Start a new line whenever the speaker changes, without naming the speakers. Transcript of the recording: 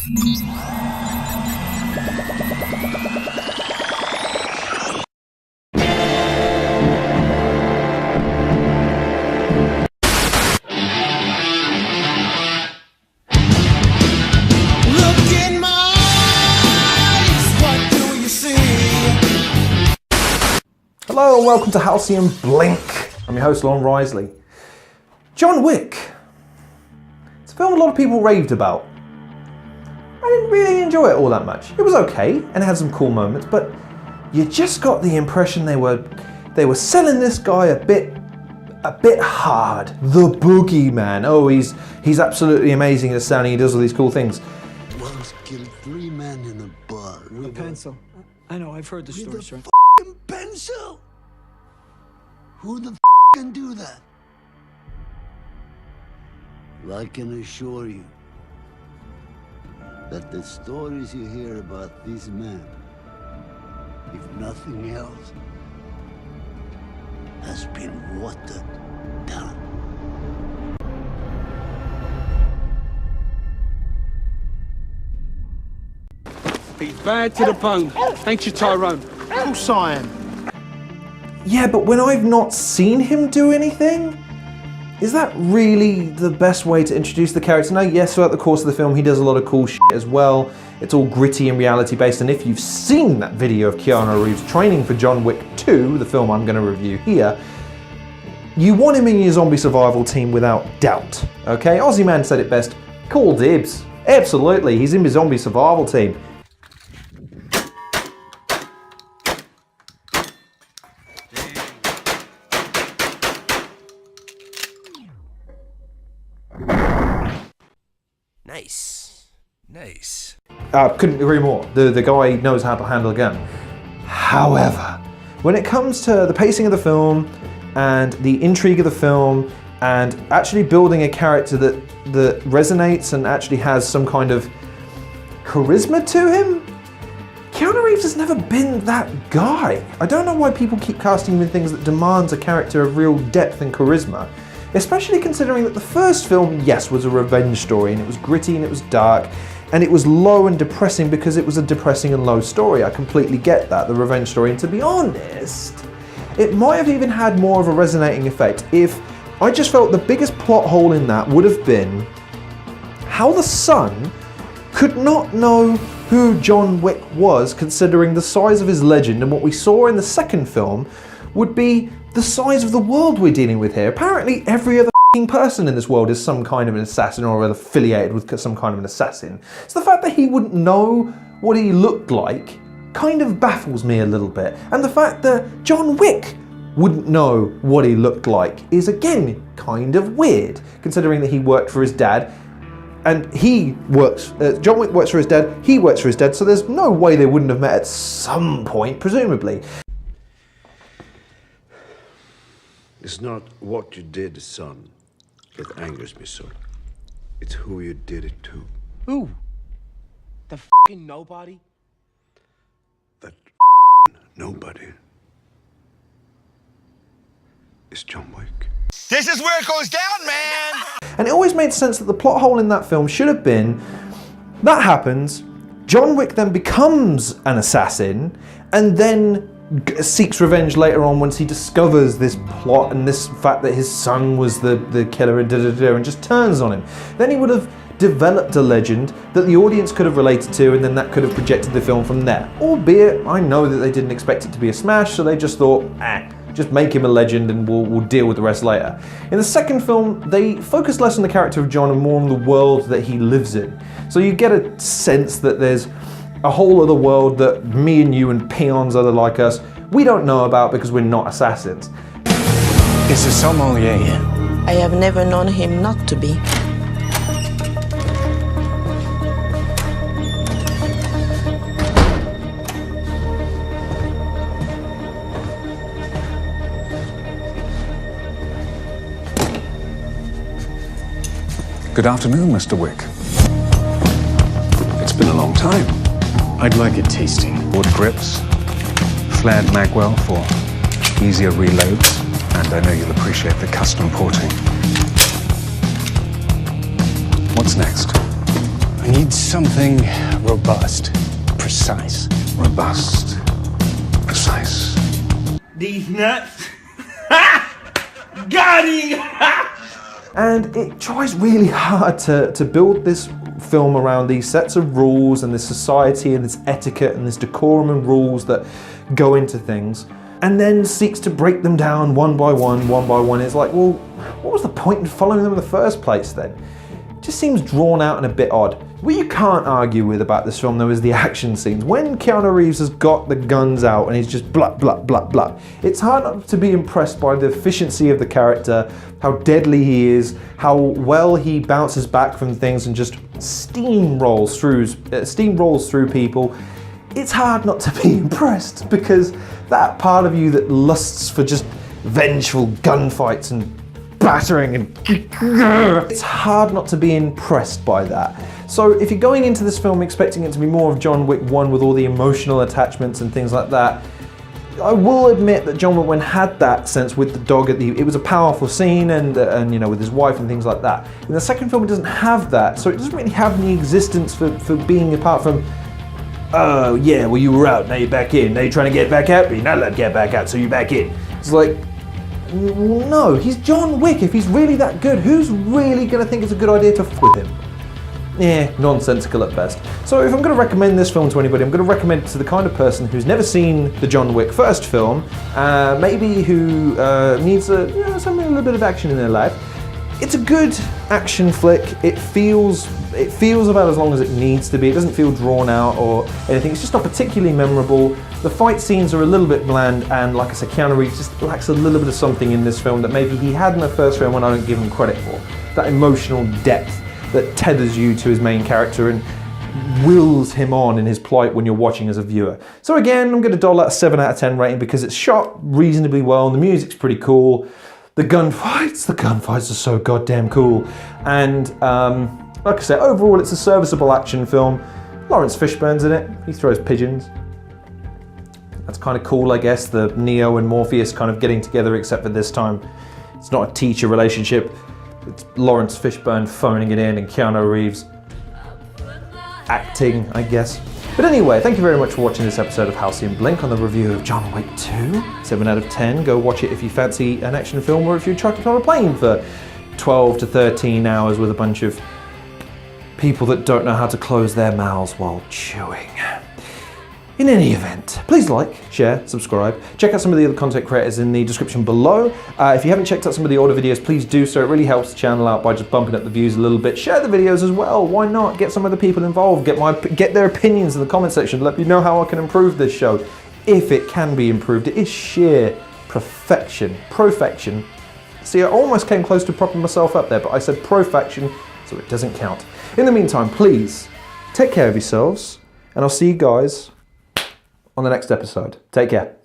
Hello and welcome to Halcyon Blink. I'm your host, Lauren Risley. John Wick. It's a film a lot of people raved about. I didn't really enjoy it all that much. It was okay and it had some cool moments, but you just got the impression they were selling this guy a bit hard. The boogeyman. Oh, he's absolutely amazing at sounding. He does all these cool things.
Once killed 3 men in a bar.
A pencil. I know, I've heard the story, sir.
F***ing pencil? Who the f*** can do that? Well, I can assure you that the stories you hear about these men, if nothing else, has been watered down.
He's bad to the bone. Ain't you, Tyrone?
Of course I am.
Yeah, but when I've not seen him do anything, is that really the best way to introduce the character? Now, yes, throughout the course of the film, he does a lot of cool shit as well. It's all gritty and reality based, and if you've seen that video of Keanu Reeves training for John Wick 2, the film I'm going to review here, you want him in your zombie survival team without doubt, okay? Aussie Man said it best, cool dibs. Absolutely, he's in my zombie survival team.
Nice.
Couldn't agree more. The guy knows how to handle a gun. However, when it comes to the pacing of the film and the intrigue of the film and actually building a character that resonates and actually has some kind of charisma to him, Keanu Reeves has never been that guy. I don't know why people keep casting him in things that demands a character of real depth and charisma. Especially considering that the first film, yes, was a revenge story and it was gritty and it was dark and it was low and depressing because it was a depressing and low story. I completely get that, the revenge story, and to be honest, it might have even had more of a resonating effect if I just felt the biggest plot hole in that would have been how the son could not know who John Wick was, considering the size of his legend, and what we saw in the second film would be the size of the world we're dealing with here. Apparently every other person in this world is some kind of an assassin or affiliated with some kind of an assassin. So the fact that he wouldn't know what he looked like kind of baffles me a little bit. And the fact that John Wick wouldn't know what he looked like is again kind of weird, considering that he worked for his dad and John Wick works for his dad, he works for his dad, so there's no way they wouldn't have met at some point, presumably.
It's not what you did, son, that angers me so. It's who you did it to.
Who? The f***ing nobody?
That nobody is John Wick.
This is where it goes down, man!
And it always made sense that the plot hole in that film should have been, that happens, John Wick then becomes an assassin, and then seeks revenge later on once he discovers this plot and this fact that his son was the killer and just turns on him. Then he would have developed a legend that the audience could have related to, and then that could have projected the film from there. Albeit, I know that they didn't expect it to be a smash, so they just thought, just make him a legend and we'll deal with the rest later. In the second film, they focus less on the character of John and more on the world that he lives in. So you get a sense that there's a whole other world that me and you and peons other like us, we don't know about because we're not assassins.
Is a sommelier here?
I have never known him not to be.
Good afternoon, Mr. Wick. It's been a long time.
I'd like a tasting.
Wood grips, flared magwell for easier reloads, and I know you'll appreciate the custom porting. What's next?
I I need something robust, precise.
Robust. Precise.
These nuts. Got him!
And it tries really hard to build this film around these sets of rules and this society and this etiquette and this decorum and rules that go into things, and then seeks to break them down one by one. It's like, well, what was the point in following them in the first place then? It just seems drawn out and a bit odd. What you can't argue with about this film though is the action scenes. When Keanu Reeves has got the guns out and he's just blah, blah, blah, blah, it's hard not to be impressed by the efficiency of the character, how deadly he is, how well he bounces back from things and just steamrolls through people. It's hard not to be impressed because that part of you that lusts for just vengeful gunfights and battering and it's hard not to be impressed by that. So if you're going into this film expecting it to be more of John Wick 1 with all the emotional attachments and things like that, I will admit that John Wick 1 had that sense with the dog it was a powerful scene and you know, with his wife and things like that. In the second film it doesn't have that, so it doesn't really have any existence for being apart from, oh yeah, well you were out, now you're back in, now you're trying to get back out, but you're not allowed to get back out, so you're back in. It's like, no, he's John Wick. If he's really that good, who's really going to think it's a good idea to f with him? Yeah, nonsensical at best. So if I'm going to recommend this film to anybody, I'm going to recommend it to the kind of person who's never seen the John Wick first film, maybe who needs something, a little bit of action in their life. It's a good action flick. It feels about as long as it needs to be. It doesn't feel drawn out or anything. It's just not particularly memorable. The fight scenes are a little bit bland, and like I said, Keanu Reeves just lacks a little bit of something in this film that maybe he had in the first film and I don't give him credit for. That emotional depth that tethers you to his main character and wills him on in his plight when you're watching as a viewer. So again, I'm going to dole out a 7 out of 10 rating because it's shot reasonably well and the music's pretty cool. The gunfights are so goddamn cool. And like I said, overall it's a serviceable action film. Laurence Fishburne's in it. He throws pigeons. That's kind of cool, I guess, the Neo and Morpheus kind of getting together, except for this time it's not a teacher relationship. It's Laurence Fishburne phoning it in and Keanu Reeves acting, I guess. But anyway, thank you very much for watching this episode of Halcyon Blink on the review of John Wick 2. 7 out of 10. Go watch it if you fancy an action film or if you're trapped on a plane for 12 to 13 hours with a bunch of people that don't know how to close their mouths while chewing. In any event, please like, share, subscribe. Check out some of the other content creators in the description below. If you haven't checked out some of the older videos, please do so. It really helps the channel out by just bumping up the views a little bit. Share the videos as well. Why not? Get some other people involved. Get their opinions in the comment section. Let me know how I can improve this show. If it can be improved, it is sheer perfection. Profection. See, I almost came close to propping myself up there, but I said profection, so it doesn't count. In the meantime, please take care of yourselves, and I'll see you guys on the next episode. Take care.